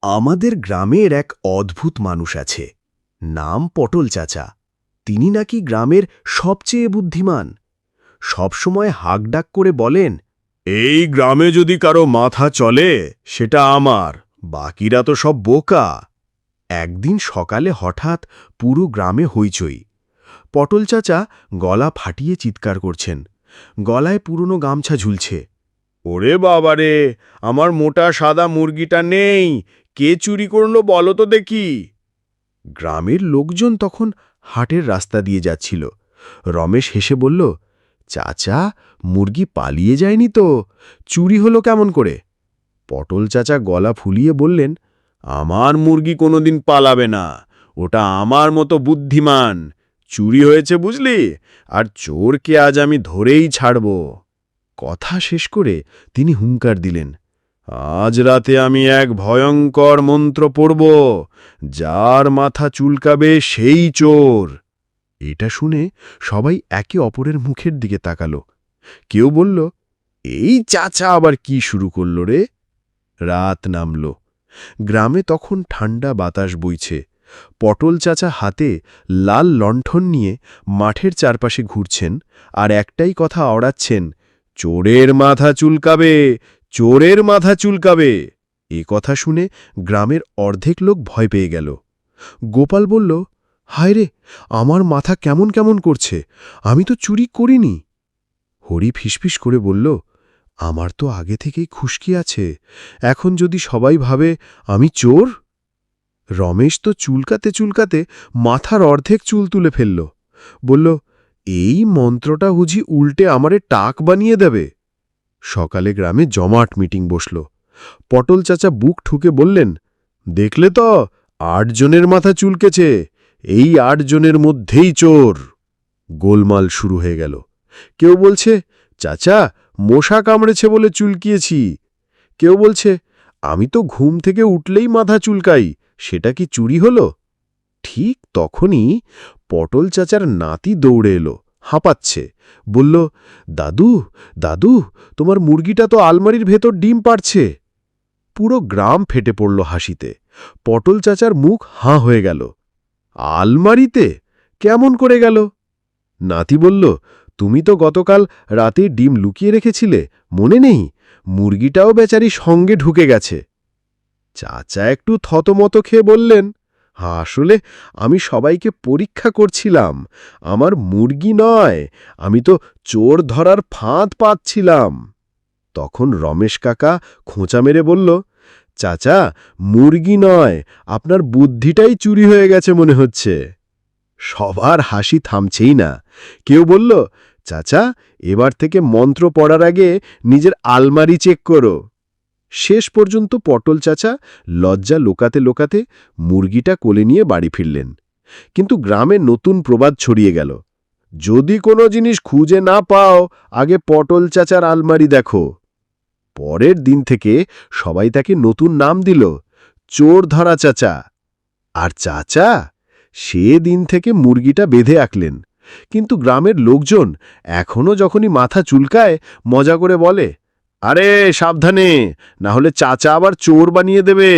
আমাদের গ্রামের এক অদ্ভুত মানুষ আছে, নাম পটল চাচা। তিনি নাকি গ্রামের সবচেয়ে বুদ্ধিমান। সবসময় হাঁকডাক করে বলেন, এই গ্রামে যদি কারো মাথা চলে সেটা আমার, বাকিরা তো সব বোকা। একদিন সকালে হঠাৎ পুরো গ্রামে হইচই। পটল চাচা গলা ফাটিয়ে চিৎকার করছেন, গলায় পুরনো গামছা ঝুলছে। ওরে বাবারে, আমার মোটা সাদা মুরগিটা নেই, কে চুরি করলো বলো তো দেখি। গ্রামের লোকজন তখন হাটের রাস্তা দিয়ে যাচ্ছিল। রমেশ হেসে বলল, চাচা, মুরগি পালিয়ে যায়নি তো, চুরি হলো কেমন করে? পটল চাচা গলা ফুলিয়ে বললেন, আমার মুরগি কোনোদিন পালাবে না, ওটা আমার মতো বুদ্ধিমান। চুরি হয়েছে বুঝলি, আর চোরকে আজ আমি ধরেই ছাড়ব। কথা শেষ করে তিনি হুঙ্কার দিলেন, আজ রাতে আমি এক ভয়ঙ্কর মন্ত্র পড়ব, যার মাথা চুলকাবে সেই চোর। এটা শুনে সবাই একে অপরের মুখের দিকে তাকালো। কেউ বলল, এই চাচা আবার কি শুরু করল রে? রাত নামল। গ্রামে তখন ঠান্ডা বাতাস বইছে। পটল চাচা হাতে লাল লণ্ঠন নিয়ে মাঠের চারপাশে ঘুরছেন আর একটাই কথা আওড়াচ্ছেন, চোরের মাথা চুলকাবে, চোরের মাথা চুলকাবে। এ কথা শুনে গ্রামের অর্ধেক লোক ভয় পেয়ে গেল। গোপাল বলল, হায় রে, আমার মাথা কেমন কেমন করছে, আমি তো চুরি করিনি। হরি ফিসফিস করে বলল, আমার তো আগে থেকেই খুশকি আছে, এখন যদি সবাই ভাবে আমি চোর। রমেশ তো চুলকাতে চুলকাতে মাথার অর্ধেক চুল তুলে ফেলল। বলল, এই মন্ত্রটা বুঝি উল্টে আমারে টাক বানিয়ে দেবে। সকালে গ্রামে জমাট মিটিং বসল। পটল চাচা বুক ঠুকে বললেন, দেখলে তো, ৮ জনের মাথা চুলকেছে, এই ৮ জনের মধ্যেই চোর। গোলমাল শুরু হয়ে গেল। কেউ বলছে, চাচা, মশা কামড়েছে বলে চুলকিয়েছি। কেউ বলছে, আমি তো ঘুম থেকে উঠলেই মাথা চুলকাই, সেটা কি চুরি হলো? ঠিক তখনই পটল চাচার নাতি দৌড়ে এলো, হাঁপাচ্ছে। বলল, দাদু, দাদু, তোমার মুরগিটা তো আলমারির ভেতর ডিম পাড়ছে। পুরো গ্রাম ফেটে পড়ল হাসিতে। পটল চাচার মুখ হাঁ হয়ে গেল। আলমারিতে কেমন করে গেল? নাতি বলল, তুমি তো গতকাল রাতে ডিম লুকিয়ে রেখেছিলে, মনে নেই? মুরগিটাও বেচারি সঙ্গে ঢুকে গেছে। চাচা একটু থতমত খেয়ে বললেন, আসলে আমি সবাইকে পরীক্ষা করছিলাম, আমার মুরগি নয়, আমি তো চোর ধরার ফাঁদ পাচ্ছিলাম। তখন রমেশ কাকা খোঁচা মেরে বলল, চাচা, মুরগি নয়, আপনার বুদ্ধিটাই চুরি হয়ে গেছে মনে হচ্ছে। সবার হাসি থামছেই না। কেউ বলল, চাচা, এবার থেকে মন্ত্র পড়ার আগে নিজের আলমারি চেক করো। শেষ পর্যন্ত পটল চাচা লজ্জা লোকাতে লোকাতে মুরগিটা কোলে নিয়ে বাড়ি ফিরলেন। কিন্তু গ্রামে নতুন প্রবাদ ছড়িয়ে গেল, যদি কোনো জিনিস খুঁজে না পাও, আগে পটল চাচার আলমারি দেখো। পরের দিন থেকে সবাই তাকে নতুন নাম দিল, চোর ধরা চাচা। আর চাচা সে দিন থেকে মুরগিটা বেঁধে আঁকলেন। কিন্তু গ্রামের লোকজন এখনও যখনই মাথা চুলকায় মজা করে বলে, আরে সাবধানে, না হলে চাচা আবার চোর বানিয়ে দেবে।